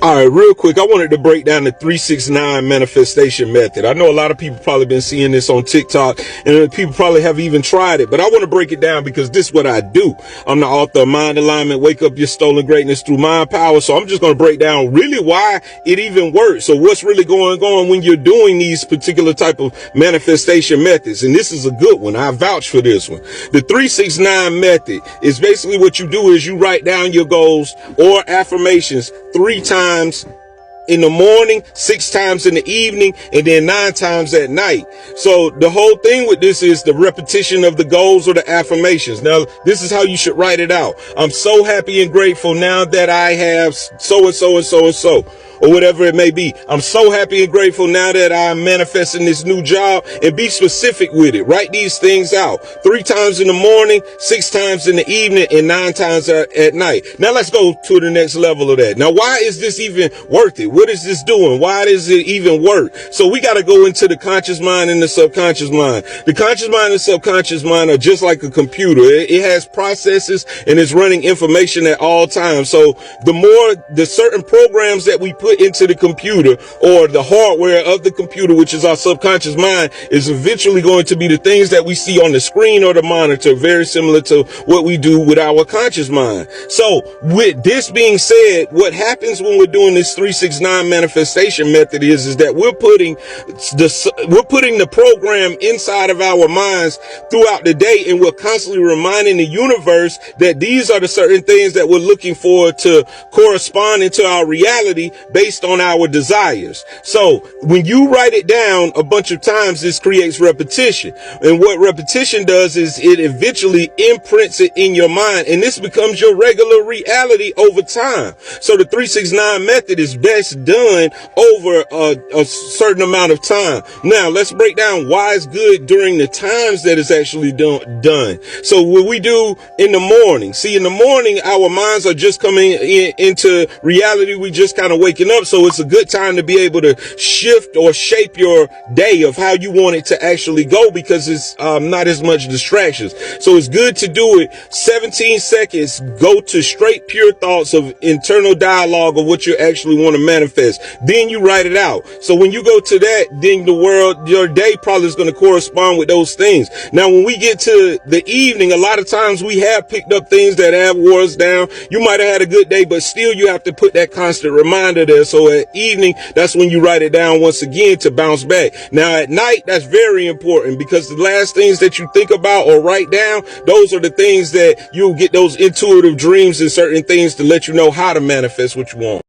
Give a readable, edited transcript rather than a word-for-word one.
All right, real quick, I wanted to break down the 369 manifestation method. I know a lot of people probably been seeing this on TikTok, and people probably have even tried it, but I want to break it down because this is what I do. I'm the author of Mind Alignment, Wake Up Your Stolen Greatness Through Mind Power. So I'm just going to break down really why it even works. So what's really going on when you're doing these particular type of manifestation methods. And this is a good one. I vouch for this one. The 369 method is basically what you do is you write down your goals or affirmations 3 times in the morning, 6 times in the evening, and then 9 times at night. So the whole thing with this is the repetition of the goals or the affirmations. Now, this is how you should write it out. I'm so happy and grateful now that I have so and so and so and so, or whatever it may be. I'm so happy and grateful now that I'm manifesting this new job, and be specific with it. Write these things out 3 times in the morning, 6 times in the evening, and 9 times at night. Now let's go to the next level of that. Now, why is this even worth it? What is this doing? Why does it even work? So we got to go into the conscious mind and the subconscious mind. The conscious mind and the subconscious mind are just like a computer. It has processes and it's running information at all times. So the certain programs that we put into the computer, or the hardware of the computer, which is our subconscious mind, is eventually going to be the things that we see on the screen or the monitor, very similar to what we do with our conscious mind. So with this being said, what happens when we're doing this 369 manifestation method is that we're putting the program inside of our minds throughout the day, and we're constantly reminding the universe that these are the certain things that we're looking for to correspond into our reality based on our desires. So when you write it down a bunch of times, this creates repetition. And what repetition does is it eventually imprints it in your mind, and this becomes your regular reality over time. So the 369 method is best done over a certain amount of time. Now let's break down why it's good during the times that it's actually done. So what we do in the morning, in the morning, our minds are just coming into reality. We just kind of waking up. So it's a good time to be able to shift or shape your day of how you want it to actually go, because it's not as much distractions. So it's good to do it 17 seconds. Go to straight pure thoughts of internal dialogue of what you actually want to manifest. Then you write it out. So when you go to that, then your day probably is going to correspond with those things. Now, when we get to the evening, a lot of times we have picked up things that have wore us down. You might have had a good day, but still you have to put that constant reminder there. So at evening, that's when you write it down once again to bounce back. Now at night, that's very important, because the last things that you think about or write down, those are the things that you'll get those intuitive dreams and certain things to let you know how to manifest what you want.